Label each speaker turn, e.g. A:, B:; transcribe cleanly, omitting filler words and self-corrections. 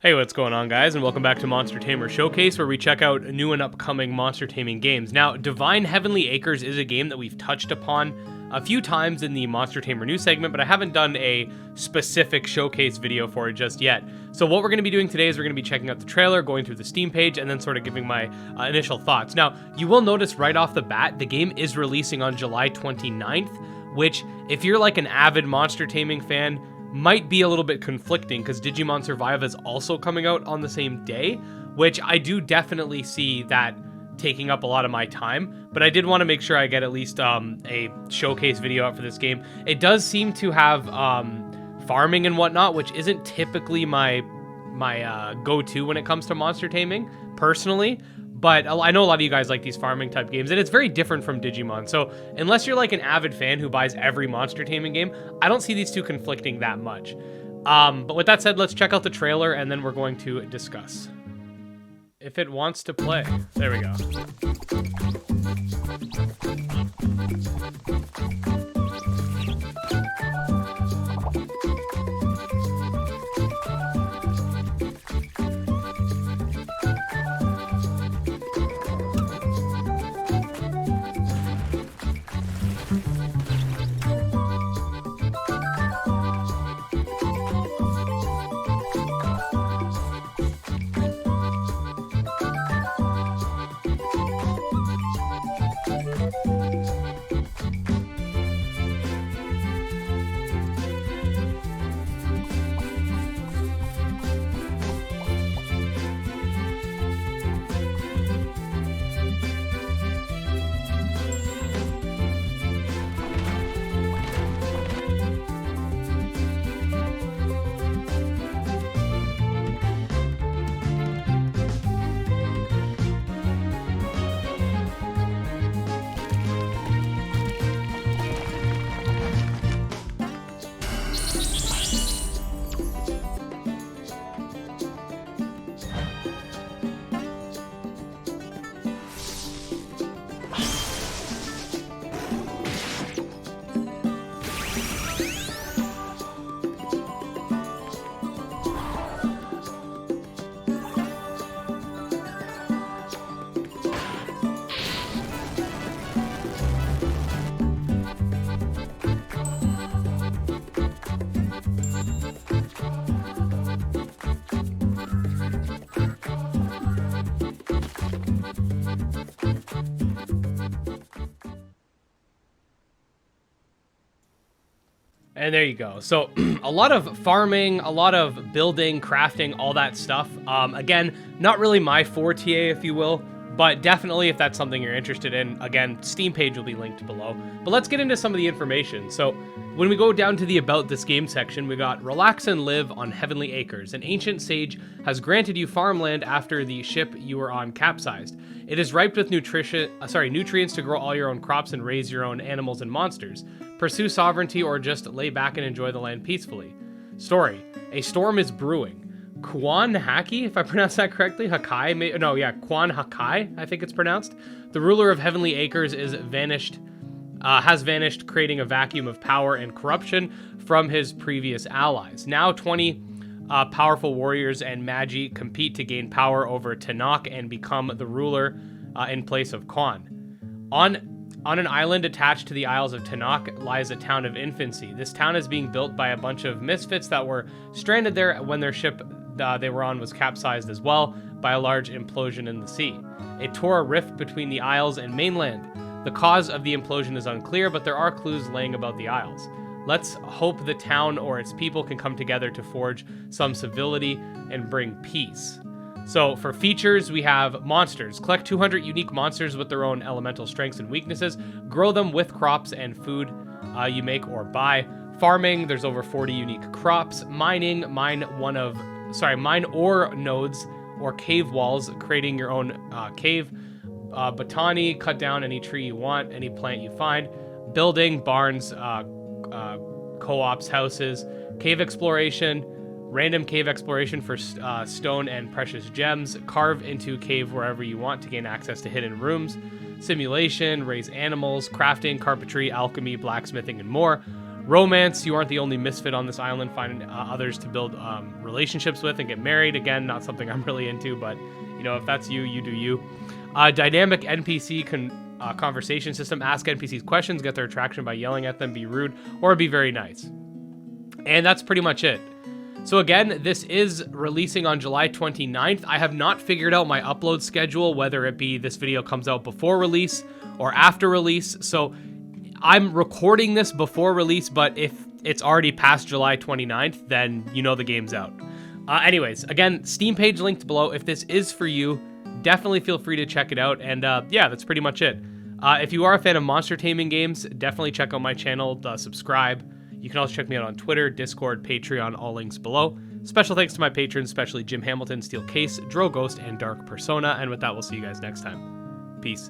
A: Hey, what's going on, guys, and welcome back to Monster Tamer Showcase, where we check out new and upcoming monster taming games. Now, Divine Heavenly Acres is a game that we've touched upon a few times in the Monster Tamer news segment, but I haven't done a specific showcase video for it just yet. So what we're going to be doing today is we're going to be checking out the trailer, going through the Steam page, and then sort of giving my initial thoughts. Now, you will notice right off the bat, the game is releasing on July 29th, which, if you're like an avid monster taming fan, might be a little bit conflicting because Digimon Survive is also coming out on the same day, which I do definitely see that taking up a lot of my time, but I did want to make sure I get at least a showcase video out for this game. It does seem to have farming and whatnot, which isn't typically my go-to when it comes to monster taming, personally. But I know a lot of you guys like these farming type games, and it's very different from Digimon. So unless you're like an avid fan who buys every monster taming game, I don't see these two conflicting that much. But with that said, let's check out the trailer, and then we're going to discuss. If it wants to play. There we go. And there you go. So a lot of farming, a lot of building, crafting, all that stuff. Again, not really my forte, if you will, but definitely if that's something you're interested in, again, Steam page will be linked below. But let's get into some of the information. So when we go down to the About This Game section, we got relax and live on Heavenly Acres. An ancient sage has granted you farmland after the ship you were on capsized. It is ripe with nutrients to grow all your own crops and raise your own animals and monsters. Pursue sovereignty or just lay back and enjoy the land peacefully. Story. A storm is brewing. Kwan Haki, if I pronounce that correctly, Kwan Hakai, I think it's pronounced. The ruler of Heavenly Acres has vanished, creating a vacuum of power and corruption from his previous allies. Now 20 powerful warriors and Magi compete to gain power over Tanakh and become the ruler in place of Kwan. On an island attached to the Isles of Tanakh lies a town of infancy. This town is being built by a bunch of misfits that were stranded there when their ship they were on was capsized as well by a large implosion in the sea. It tore a rift between the isles and mainland. The cause of the implosion is unclear, but there are clues laying about the isles. Let's hope the town or its people can come together to forge some civility and bring peace. So for features, we have monsters. Collect 200 unique monsters with their own elemental strengths and weaknesses. Grow them with crops and food you make or buy. Farming, there's over 40 unique crops. Mining, mine ore nodes or cave walls, creating your own cave. Botany, cut down any tree you want, any plant you find. Building, barns, co-ops, houses. Cave exploration, random cave exploration for stone and precious gems. Carve into cave wherever you want to gain access to hidden rooms. Simulation, raise animals, crafting, carpentry, alchemy, blacksmithing, and more. Romance, you aren't the only misfit on this island. Find others to build relationships with and get married. Again, not something I'm really into, but you know, if that's you, you do you. Dynamic NPC conversation system. Ask NPCs questions, get their attraction by yelling at them, be rude, or be very nice. And that's pretty much it. So again, this is releasing on July 29th. I have not figured out my upload schedule, whether it be this video comes out before release or after release. So I'm recording this before release, but if it's already past July 29th, then you know the game's out. Anyways, again, Steam page linked below. If this is for you, definitely feel free to check it out. And yeah, that's pretty much it. If you are a fan of monster taming games, definitely check out my channel, subscribe. You can also check me out on Twitter, Discord, Patreon, all links below. Special thanks to my patrons, especially Jim Hamilton, Steel Case, Dro Ghost, and Dark Persona. And with that, we'll see you guys next time. Peace.